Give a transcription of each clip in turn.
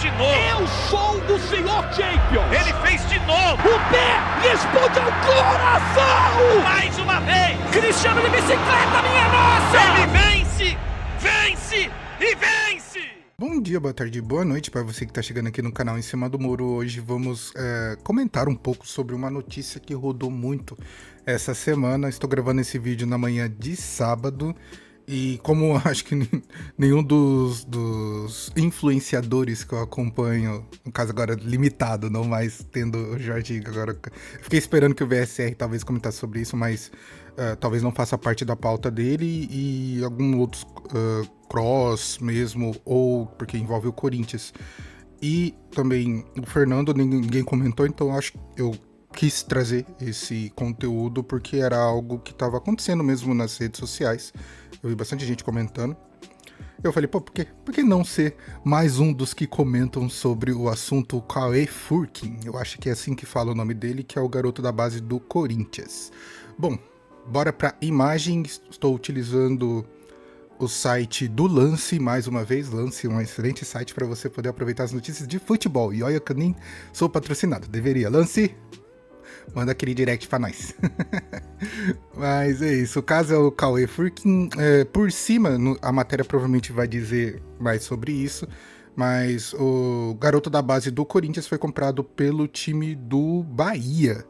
de novo. Eu sou o senhor Champions. Ele fez de novo. O pé responde ao coração. Mais uma vez. Cristiano de bicicleta, minha nossa. Ele vence, vence e vence. Bom dia, boa tarde, boa noite para você que está chegando aqui no canal Em Cima do Muro. Hoje vamos comentar um pouco sobre uma notícia que rodou muito essa semana. Estou gravando esse vídeo na manhã de sábado e como acho que nenhum dos influenciadores que eu acompanho, no caso agora limitado, não mais tendo o Jorge agora, fiquei esperando que o VSR talvez comentasse sobre isso, mas talvez não faça parte da pauta dele e alguns outros cross mesmo, ou porque envolve o Corinthians. E também o Fernando, ninguém comentou, então acho que eu quis trazer esse conteúdo porque era algo que estava acontecendo mesmo nas redes sociais. Eu vi bastante gente comentando. Eu falei, pô, por que não ser mais um dos que comentam sobre o assunto Cauê Furquim? Eu acho que é assim que fala o nome dele, que é o garoto da base do Corinthians. Bom, bora pra imagem. Estou utilizando o site do Lance, mais uma vez. Lance é um excelente site para você poder aproveitar as notícias de futebol. E olha que eu nem sou patrocinado, deveria. Lance, manda aquele direct pra nós. Mas é isso, o caso é o Cauê Furquim. Por cima, a matéria provavelmente vai dizer mais sobre isso, mas o garoto da base do Corinthians foi comprado pelo time do Bahia.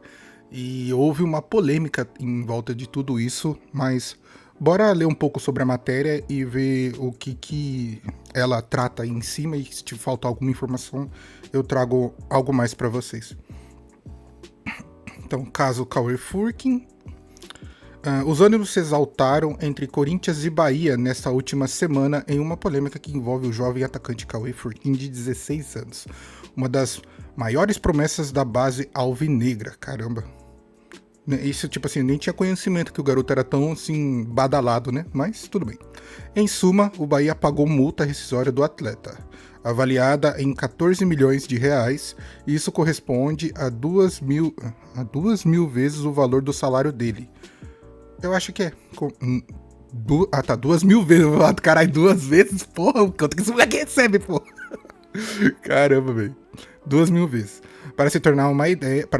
E houve uma polêmica em volta de tudo isso, mas bora ler um pouco sobre a matéria e ver o que ela trata em cima, e se te faltar alguma informação, eu trago algo mais para vocês. Então, caso Cauê Furquim. Os ânimos se exaltaram entre Corinthians e Bahia nesta última semana em uma polêmica que envolve o jovem atacante Cauê Furquim, de 16 anos. Uma das maiores promessas da base alvinegra. Caramba. Isso, tipo assim, nem tinha conhecimento que o garoto era tão, assim, badalado, né? Mas tudo bem. Em suma, o Bahia pagou multa rescisória do atleta, avaliada em 14 milhões de reais, e isso corresponde a 2 mil vezes o valor do salário dele. Eu acho que é... 2 mil vezes. Caralho, 2 vezes? Porra, quanto que esse moleque recebe, porra? Caramba, velho. 2 mil vezes. Para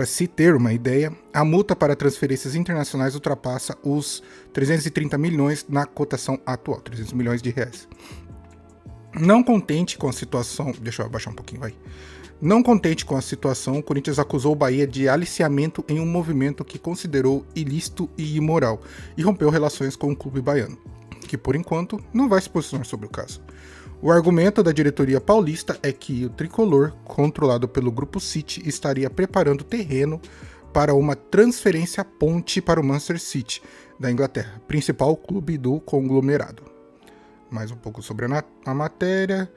se ter uma ideia, a multa para transferências internacionais ultrapassa os 330 milhões na cotação atual, 300 milhões de reais. Não contente com a situação... Deixa eu abaixar um pouquinho, vai. Não contente com a situação, o Corinthians acusou o Bahia de aliciamento em um movimento que considerou ilícito e imoral e rompeu relações com o clube baiano, que por enquanto não vai se posicionar sobre o caso. O argumento da diretoria paulista é que o tricolor, controlado pelo Grupo City, estaria preparando terreno para uma transferência ponte para o Manchester City, da Inglaterra, principal clube do conglomerado. Mais um pouco sobre a matéria.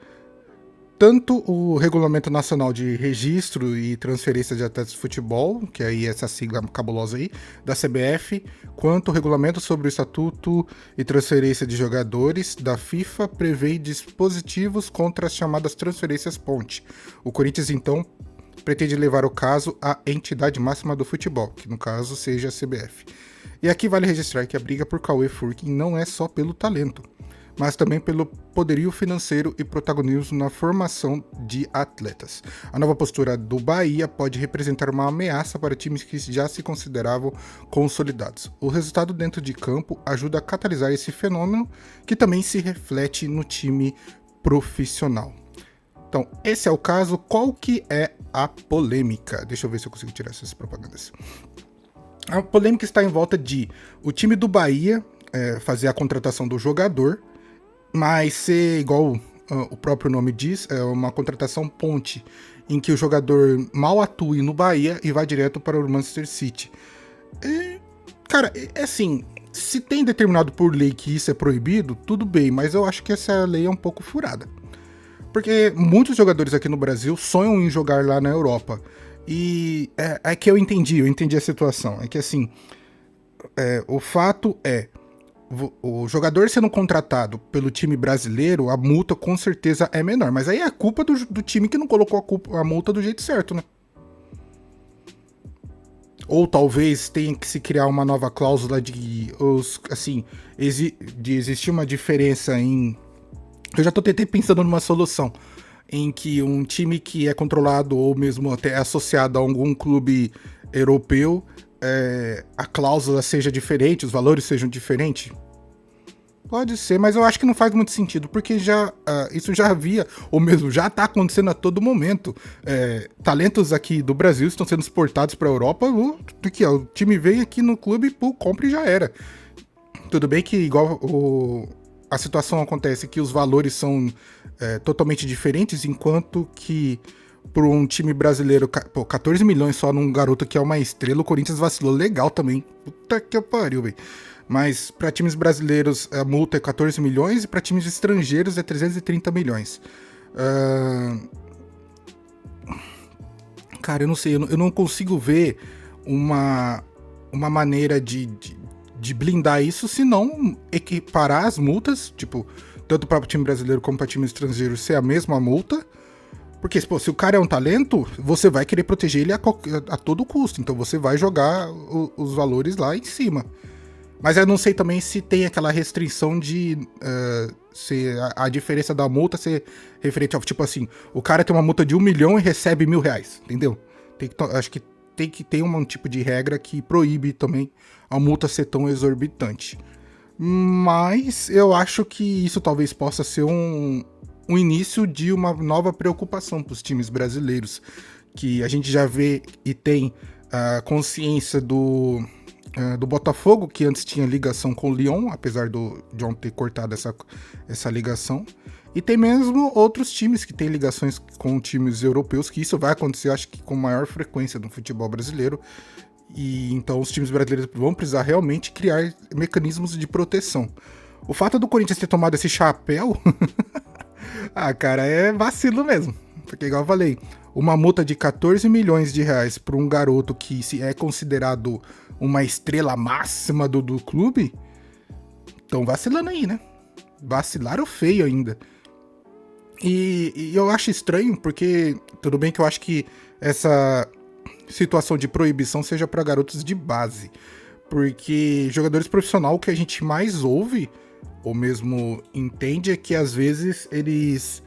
Tanto o Regulamento Nacional de Registro e Transferência de Atletas de Futebol, que aí é essa sigla cabulosa aí, da CBF, quanto o Regulamento sobre o Estatuto e Transferência de Jogadores da FIFA prevê dispositivos contra as chamadas transferências ponte. O Corinthians, então, pretende levar o caso à entidade máxima do futebol, que no caso seja a CBF. E aqui vale registrar que a briga por Cauê Furquim não é só pelo talento, mas também pelo poderio financeiro e protagonismo na formação de atletas. A nova postura do Bahia pode representar uma ameaça para times que já se consideravam consolidados. O resultado dentro de campo ajuda a catalisar esse fenômeno, que também se reflete no time profissional. Então, esse é o caso. Qual que é a polêmica? Deixa eu ver se eu consigo tirar essas propagandas. A polêmica está em volta de o time do Bahia fazer a contratação do jogador, mas ser igual o próprio nome diz, é uma contratação ponte, em que o jogador mal atue no Bahia e vai direto para o Manchester City. Cara, é assim, se tem determinado por lei que isso é proibido, tudo bem, mas eu acho que essa lei é um pouco furada. Porque muitos jogadores aqui no Brasil sonham em jogar lá na Europa. E é que eu entendi a situação. É que assim, o fato é, o jogador sendo contratado pelo time brasileiro, a multa com certeza é menor. Mas aí é a culpa do time que não colocou a multa do jeito certo, né? Ou talvez tenha que se criar uma nova cláusula de existir uma diferença em... Eu já tô tentando pensando numa solução. em que um time que é controlado ou mesmo até associado a algum clube europeu, a cláusula seja diferente, os valores sejam diferentes? Pode ser, mas eu acho que não faz muito sentido, porque isso já havia, ou mesmo já tá acontecendo a todo momento. Talentos aqui do Brasil estão sendo exportados para a Europa, o time vem aqui no clube, compra e já era. Tudo bem que igual a situação acontece que os valores são totalmente diferentes, enquanto que por um time brasileiro, 14 milhões só num garoto que é uma estrela, o Corinthians vacilou legal também. Puta que pariu, velho. Mas para times brasileiros a multa é 14 milhões e para times estrangeiros é 330 milhões. Cara, eu não sei, eu não consigo ver uma maneira de blindar isso, se não equiparar as multas, tipo, tanto para o time brasileiro como para time estrangeiro ser a mesma multa. Porque, pô, se o cara é um talento, você vai querer proteger ele a todo custo. Então você vai jogar os valores lá em cima. Mas eu não sei também se tem aquela restrição de se a diferença da multa ser referente ao, tipo assim, o cara tem uma multa de 1 milhão e recebe R$1.000, entendeu? Acho que tem que ter um tipo de regra que proíbe também a multa ser tão exorbitante. Mas eu acho que isso talvez possa ser um início de uma nova preocupação para os times brasileiros, que a gente já vê e tem a consciência do Botafogo, que antes tinha ligação com o Lyon, apesar do John ter cortado essa ligação. E tem mesmo outros times que têm ligações com times europeus, que isso vai acontecer, acho que com maior frequência no futebol brasileiro. E então os times brasileiros vão precisar realmente criar mecanismos de proteção. O fato do Corinthians ter tomado esse chapéu, cara, é vacilo mesmo. Porque, igual eu falei, uma multa de 14 milhões de reais para um garoto que é considerado uma estrela máxima do clube, estão vacilando aí, né? Vacilaram feio ainda. E eu acho estranho, porque tudo bem que eu acho que essa situação de proibição seja para garotos de base, porque jogadores profissionais, o que a gente mais ouve, ou mesmo entende, é que às vezes eles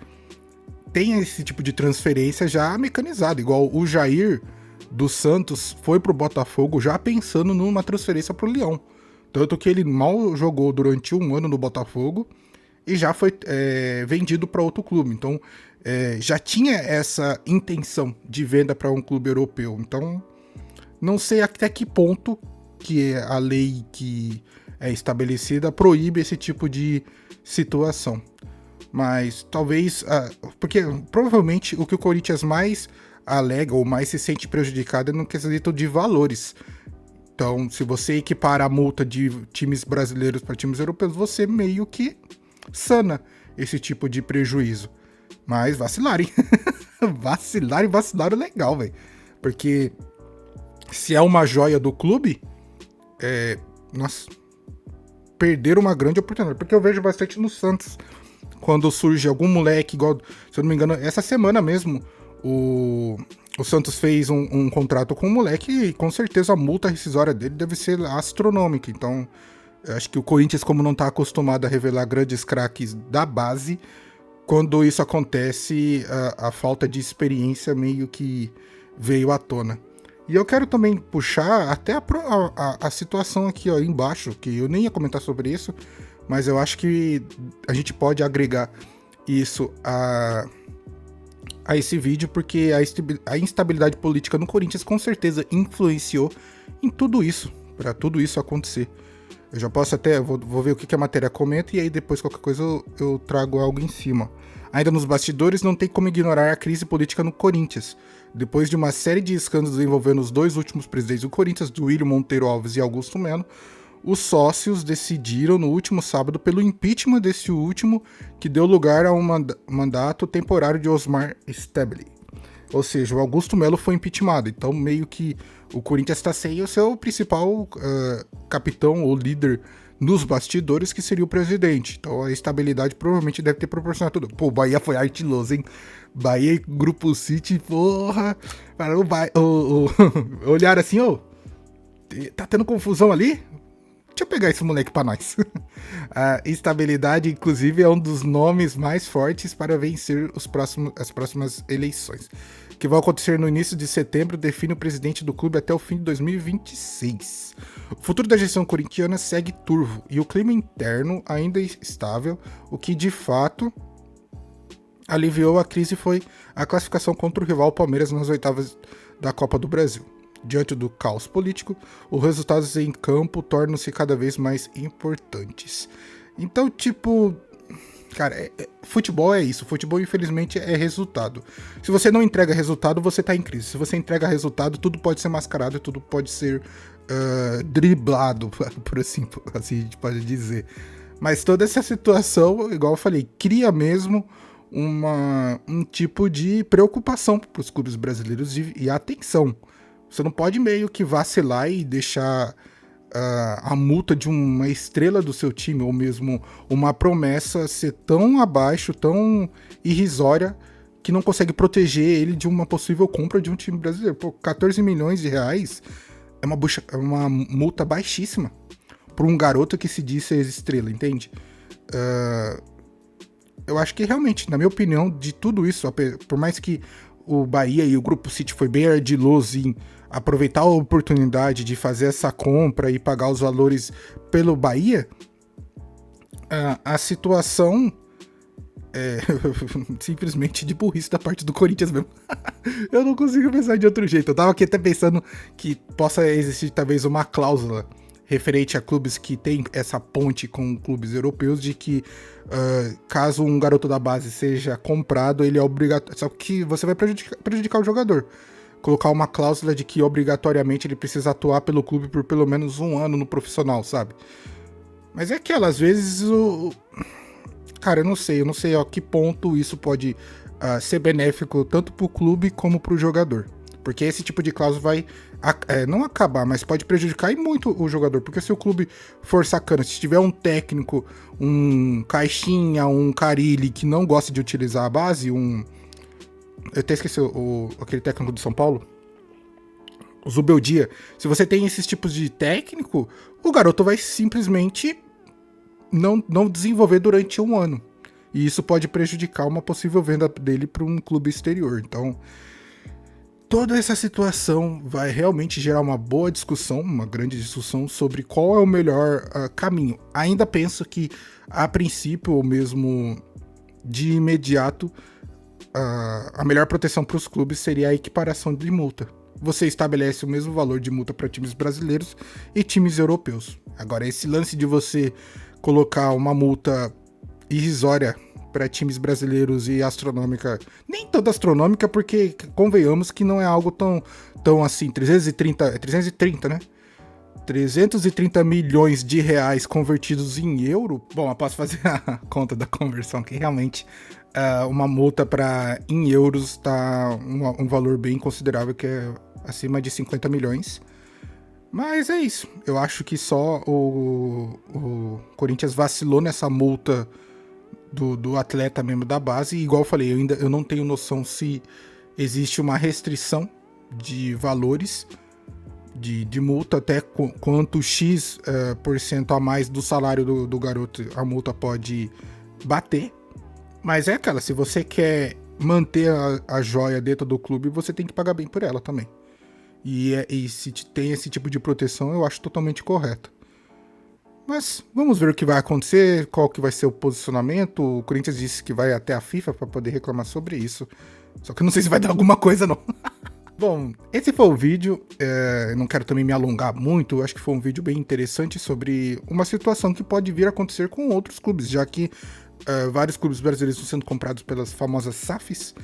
têm esse tipo de transferência já mecanizada, igual o Jair do Santos foi pro Botafogo já pensando numa transferência pro Lyon. Tanto que ele mal jogou durante 1 ano no Botafogo e já foi vendido para outro clube. Então já tinha essa intenção de venda para um clube europeu. Então não sei até que ponto que a lei que é estabelecida proíbe esse tipo de situação. Mas talvez, porque provavelmente o que o Corinthians mais alega ou mais se sente prejudicado é no quesito de valores. Então, se você equipara a multa de times brasileiros para times europeus, você meio que sana esse tipo de prejuízo. Mas vacilarem. Vacilaram legal, velho. Porque se é uma joia do clube, nossa, perderam uma grande oportunidade. Porque eu vejo bastante no Santos, quando surge algum moleque, igual, se eu não me engano, essa semana mesmo, o Santos fez um contrato com um moleque e com certeza a multa rescisória dele deve ser astronômica. Então, eu acho que o Corinthians, como não está acostumado a revelar grandes craques da base, quando isso acontece, a falta de experiência meio que veio à tona. E eu quero também puxar até a situação aqui ó, embaixo, que eu nem ia comentar sobre isso, mas eu acho que a gente pode agregar isso a esse vídeo, porque a instabilidade política no Corinthians com certeza influenciou em tudo isso, para tudo isso acontecer. Eu já posso até, vou ver o que a matéria comenta e aí depois qualquer coisa eu trago algo em cima. Ainda nos bastidores, não tem como ignorar a crise política no Corinthians. Depois de uma série de escândalos envolvendo os 2 últimos presidentes do Corinthians, Duílio Monteiro Alves e Augusto Melo, os sócios decidiram no último sábado pelo impeachment desse último, que deu lugar a um mandato temporário de Osmar Stabile. Ou seja, o Augusto Melo foi impeachmentado. Então meio que o Corinthians está sem o seu principal capitão ou líder nos bastidores, que seria o presidente. Então a estabilidade provavelmente deve ter proporcionado tudo. Pô, o Bahia foi ardiloso, hein? Bahia e Grupo City, porra. Olharam assim, tá tendo confusão ali? deixa eu pegar esse moleque pra nós. A estabilidade, inclusive, é um dos nomes mais fortes para vencer as próximas eleições, que vão acontecer no início de setembro, define o presidente do clube até o fim de 2026. O futuro da gestão corintiana segue turvo e o clima interno ainda é estável, o que de fato aliviou a crise foi a classificação contra o rival Palmeiras nas oitavas da Copa do Brasil. Diante do caos político, os resultados em campo tornam-se cada vez mais importantes. Então, tipo, cara, futebol é isso. Futebol, infelizmente, é resultado. Se você não entrega resultado, você tá em crise. Se você entrega resultado, tudo pode ser mascarado, tudo pode ser driblado, por assim a gente pode dizer. Mas toda essa situação, igual eu falei, cria mesmo um tipo de preocupação para os clubes brasileiros e atenção. Você não pode meio que vacilar e deixar a multa de uma estrela do seu time, ou mesmo uma promessa, ser tão abaixo, tão irrisória, que não consegue proteger ele de uma possível compra de um time brasileiro. Pô, 14 milhões de reais é uma multa baixíssima para um garoto que se diz ser estrela, entende? Eu acho que realmente, na minha opinião, de tudo isso, por mais que o Bahia e o Grupo City foi bem ardiloso em aproveitar a oportunidade de fazer essa compra e pagar os valores pelo Bahia, a situação é simplesmente de burrice da parte do Corinthians mesmo. Eu não consigo pensar de outro jeito. Eu tava aqui até pensando que possa existir talvez uma cláusula referente a clubes que tem essa ponte com clubes europeus de que caso um garoto da base seja comprado, ele é obrigatório. Só que você vai prejudicar o jogador. Colocar uma cláusula de que obrigatoriamente ele precisa atuar pelo clube por pelo menos um ano no profissional, sabe? Mas é aquela, às vezes cara, eu não sei a que ponto isso pode ser benéfico tanto pro clube como pro jogador. Porque esse tipo de cláusula vai não acabar, mas pode prejudicar e muito o jogador. Porque se o clube for sacana, se tiver um técnico, um Caixinha, um Carille que não gosta de utilizar a base, eu até esqueci aquele técnico do São Paulo, o Zubeldia. Se você tem esses tipos de técnico, o garoto vai simplesmente não desenvolver durante um ano. E isso pode prejudicar uma possível venda dele para um clube exterior. Então, toda essa situação vai realmente gerar uma boa discussão, uma grande discussão sobre qual é o melhor caminho. Ainda penso que, a princípio, ou mesmo de imediato, a melhor proteção para os clubes seria a equiparação de multa. Você estabelece o mesmo valor de multa para times brasileiros e times europeus. Agora, esse lance de você colocar uma multa irrisória para times brasileiros e astronômica, nem tanto astronômica, porque convenhamos que não é algo tão assim, 330, né? 330 milhões de reais convertidos em euro. Bom, eu posso fazer a conta da conversão, que realmente uma multa em euros tá um valor bem considerável, que é acima de 50 milhões. Mas é isso. Eu acho que só o Corinthians vacilou nessa multa do atleta mesmo da base. E igual eu falei, eu não tenho noção se existe uma restrição de valores de multa, até quanto X por cento a mais do salário do garoto a multa pode bater. Mas é aquela, se você quer manter a joia dentro do clube, você tem que pagar bem por ela também. E se tem esse tipo de proteção, eu acho totalmente correto. Mas vamos ver o que vai acontecer, qual que vai ser o posicionamento. O Corinthians disse que vai até a FIFA para poder reclamar sobre isso. Só que eu não sei se vai dar alguma coisa, não. Bom, esse foi o vídeo. Não quero também me alongar muito. Acho que foi um vídeo bem interessante sobre uma situação que pode vir a acontecer com outros clubes, já que vários clubes brasileiros estão sendo comprados pelas famosas SAFs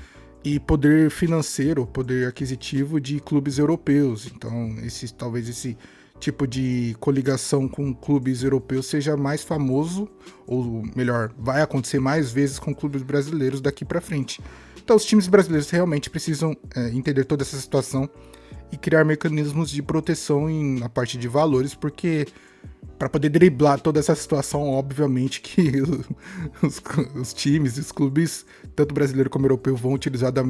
e poder financeiro, poder aquisitivo de clubes europeus. Então, talvez esse tipo de coligação com clubes europeus seja mais famoso, ou melhor, vai acontecer mais vezes com clubes brasileiros daqui para frente. Então, os times brasileiros realmente precisam entender toda essa situação e criar mecanismos de proteção na parte de valores, porque para poder driblar toda essa situação, obviamente que os times, os clubes, tanto brasileiro como europeu, vão utilizar da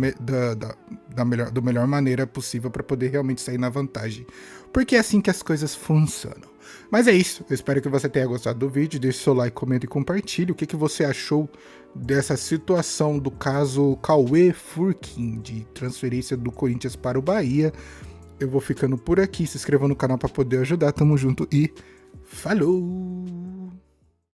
melhor maneira possível para poder realmente sair na vantagem. Porque é assim que as coisas funcionam. Mas é isso, eu espero que você tenha gostado do vídeo, deixe seu like, comenta e compartilhe o que você achou dessa situação do caso Cauê Furquim, de transferência do Corinthians para o Bahia. Eu vou ficando por aqui, se inscreva no canal para poder ajudar, tamo junto e falou!